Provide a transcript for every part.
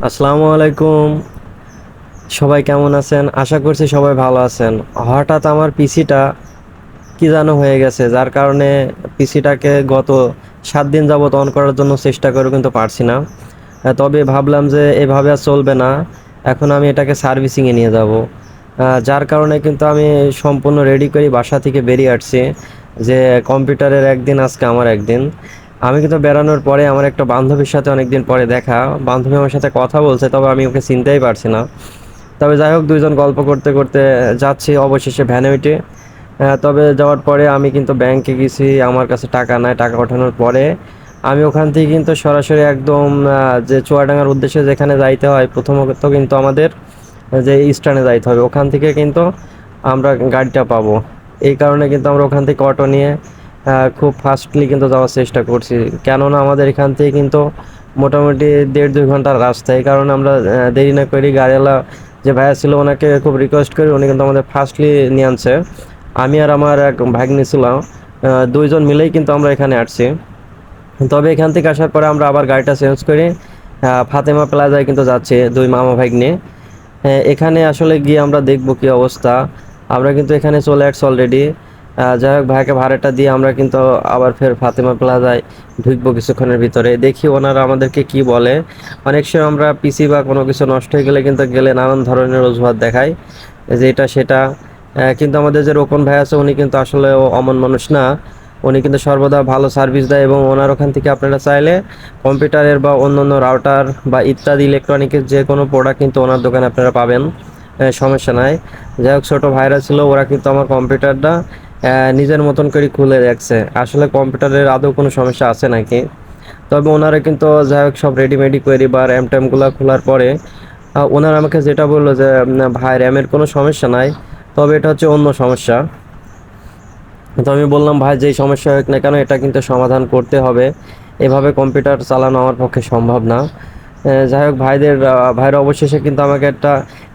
আসসালামু আলাইকুম। সবাই কেমন আছেন? আশা করছি সবাই ভালো আছেন। হঠাৎ আমার পিসিটা কি যেন হয়ে গেছে, যার কারণে পিসিটাকে গত 7 দিন যাবত অন করার জন্য চেষ্টা করে কিন্তু পারছি না। তবে ভাবলাম যে এভাবে আর চলবে না। এখন আমি এটাকে সার্ভিসিংয়ে নিয়ে যাব। যার কারণে কিন্তু আমি সম্পূর্ণ রেডি করে বাসা থেকে বেরিয়ে আসছি যে কম্পিউটারের একদিন আজকে আমার একদিন। আমি কিন্তু বেড়ানোর পরে আমার একটা বান্ধবীর সাথে অনেকদিন পরে দেখা। বান্ধবী আমার সাথে কথা বলছে, তবে আমি ওকে চিনতেই পারছি না। তবে যাই হোক, দুইজন গল্প করতে করতে যাচ্ছি অবশেষে ভ্যানে উঠে। তবে যাওয়ার পরে আমি কিন্তু ব্যাংকে গেছি, আমার কাছে টাকা নাই। টাকা ওঠানোর পরে আমি ওখান থেকে কিন্তু সরাসরি একদম যে চুয়াডাঙ্গার উদ্দেশ্যে যেখানে যাইতে হয়, প্রথমত কিন্তু আমাদের যে স্ট্যান্ডে যাইতে হবে, ওখান থেকে কিন্তু আমরা গাড়িটা পাবো। এই কারণে কিন্তু আমরা ওখান থেকে অটো নিয়ে খুব ফাস্টলি কিন্তু যাওয়ার চেষ্টা করছি। কেননা আমাদের এখান থেকে কিন্তু মোটামুটি 1.5-2 ঘন্টার রাস্তা। এই কারণে আমরা দেরি না করি, গাড়িওয়ালা যে ভাইয়া ছিল ওনাকে খুব রিকোয়েস্ট করি, উনি কিন্তু আমাদের ফাস্টলি নিয়ে আনছে। আমি আর আমার এক ভাগ্নি ছিলাম, দুইজন মিলেই কিন্তু আমরা এখানে আসছি। তবে এখান থেকে আসার পরে আমরা আবার গাড়িটা চেঞ্জ করে ফাতেমা প্লাজায় কিন্তু যাচ্ছি দুই মামা ভাগ্নে। হ্যাঁ, এখানে আসলে গিয়ে আমরা দেখব কি অবস্থা। আমরা কিন্তু এখানে চলে আসছি অলরেডি। যাই হোক, ভাইকে ভাড়াটা দিয়ে আমরা কিন্তু আবার ফের ফাতেমা প্লাজায় ঢুকবো কিছুক্ষণের ভিতরে। দেখি ওনারা আমাদেরকে কি বলে। অনেক সময় আমরা পিসি বা কোনো কিছু নষ্ট হয়ে গেলে কিন্তু গেলে নানান ধরনের অজুহাত দেখায়, যে এটা সেটা। কিন্তু আমাদের যে রোকন ভাই আছে, উনি কিন্তু আসলে অমন মানুষ না। উনি কিন্তু সর্বদা ভালো সার্ভিস দেয়, এবং ওনার ওখান থেকে আপনারা চাইলে কম্পিউটারের বা অন্যান্য রাউটার বা ইত্যাদি ইলেকট্রনিকের যে কোনো প্রোডাক্ট কিন্তু ওনার দোকানে আপনারা পাবেন। সমস্যা নাই। যাই হোক, ছোটো ভাইরা ছিল, ওরা কিন্তু আমার কম্পিউটারটা নিজের মতন করে খুলে দেখছে আসলে কম্পিউটারের আদৌ কোনো সমস্যা আছে নাকি। তবে ওনারা কিন্তু যাই হোক সব রেডিমেডি করে বা র্যাম ট্যামগুলো খোলার পরে ওনারা আমাকে যেটা বললো যে ভাই, র্যামের কোনো সমস্যা নাই, তবে এটা হচ্ছে অন্য সমস্যা। তো আমি বললাম, ভাই যেই সমস্যা হোক না কেন, এটা কিন্তু সমাধান করতে হবে। এভাবে কম্পিউটার চালানো আমার পক্ষে সম্ভব না। যাই হোক, ভাইরা অবশেষে কিন্তু আমাকে একটা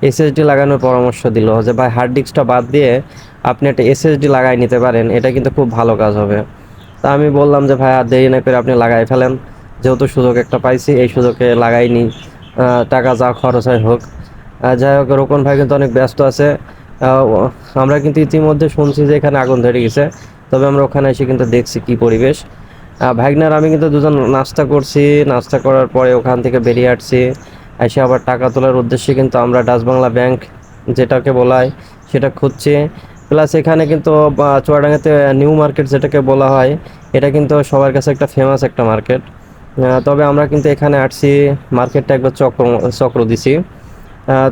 এসএসডি লাগানোর পরামর্শ দিল, যে ভাই হার্ড ডিস্কটা বাদ দিয়ে আপনি একটা এসএসডি লাগাই নিতে পারেন, এটা কিন্তু খুব ভালো কাজ হবে। তা আমি বললাম যে ভাই, আর দেরি না করে আপনি লাগাই ফেলেন, যেহেতু সুযোগ একটা পাইছি, এই সুযোগে লাগাই নি, টাকা যা খরচ হয় হোক। যাই হোক, রোকন ভাই কিন্তু অনেক ব্যস্ত আছে। আমরা কিন্তু ইতিমধ্যে শুনছি যে এখানে আগুন ধরে গেছে। তবে আমরা ওখানে এসে কিন্তু দেখছি কি পরিবেশ। ভাইগনার আমি কিন্তু দুজন নাস্তা করছি। নাস্তা করার পরে ওখান থেকে বেরিয়ে আসছি। এসে আবার টাকা তোলার উদ্দেশ্যে কিন্তু আমরা ডাচ বাংলা ব্যাংক যেটাকে বলা হয় সেটা খুঁজছি। প্লাস এখানে কিন্তু চুয়াডাঙ্গাতে নিউ মার্কেট যেটাকে বলা হয়, এটা কিন্তু সবার কাছে একটা ফেমাস একটা মার্কেট। তবে আমরা কিন্তু এখানে আসছি, মার্কেটটা একবার চক্র চক্র দিছি।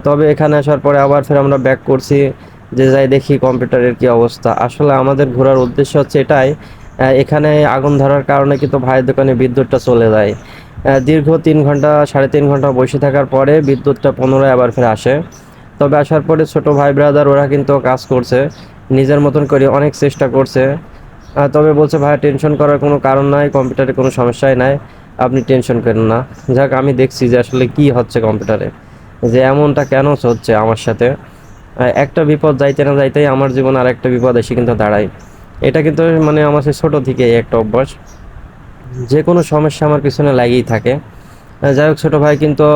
তবে এখানে আসার পরে আবার ফের আমরা ব্যাক করছি, যে যাই দেখি কম্পিউটারের কি অবস্থা। আসলে আমাদের ঘোরার উদ্দেশ্য হচ্ছে এটাই। এখানে আগুন ধরার কারণে কিন্তু ভাইয়ের দোকানে বিদ্যুৎটা চলে যায়। দীর্ঘ 3 ঘন্টা 3.5 ঘন্টা বসে থাকার পরে বিদ্যুৎটা পুনরায় আবার ফিরে আসে। তবে আসার পরে ছোট ভাই ব্রাদার ওরা কিন্তু কাজ করছে, নিজের মতন করে অনেক চেষ্টা করছে। তবে বলছে, ভাই টেনশন করার কোনো কারণ নাই, কম্পিউটারে কোনো সমস্যাই নাই, আপনি টেনশন করেন না। যাক, আমি দেখছি যে আসলে কি হচ্ছে কম্পিউটারে, যে এমনটা কেন হচ্ছে আমার সাথে। একটা বিপদ যাইতে না যাইতেই আমার জীবনে আর একটা বিপদ এসে কিন্তু দাঁড়ায়। এটা কিন্তু মানে আমার সেই ছোটো থেকে একটা অভ্যাস, যে কোনো সমস্যা আমার পিছনে লাগেই থাকে। যাই হোক, ছোটো ভাই কিন্তু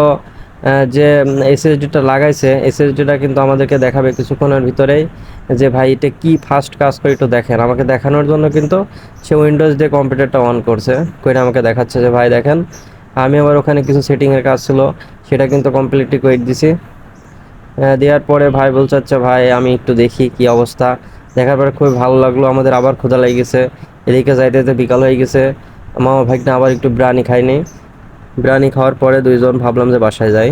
যে এসএসডিটা লাগাইছে, এসএসডিটা কিন্তু আমাদেরকে দেখাবে কিছুক্ষণের ভিতরেই, যে ভাই এটা কি ফাস্ট কাজ করে একটু দেখেন। আমাকে দেখানোর জন্য কিন্তু সে উইন্ডোজ দিয়ে কম্পিউটারটা অন করছে, করে আমাকে দেখাচ্ছে যে ভাই দেখেন। আমি আবার ওখানে কিছু সেটিংয়ের কাজ ছিল, সেটা কিন্তু কমপ্লিটলি করে দিছি। দেওয়ার পরে ভাই বলছে, আচ্ছা ভাই আমি একটু দেখি কি অবস্থা। দেখার পরে খুবই ভালো লাগলো। আমাদের আবার ক্ষুধা লেগে গেছে, এদিকে যাইতে যাইতে বিকাল হয়ে গেছে। মামা ভাইকনা আবার একটু বিরিয়ানি খাইনি। বিরিয়ানি খাওয়ার পরে দুইজন ভাবলাম যে বাসায় যাই।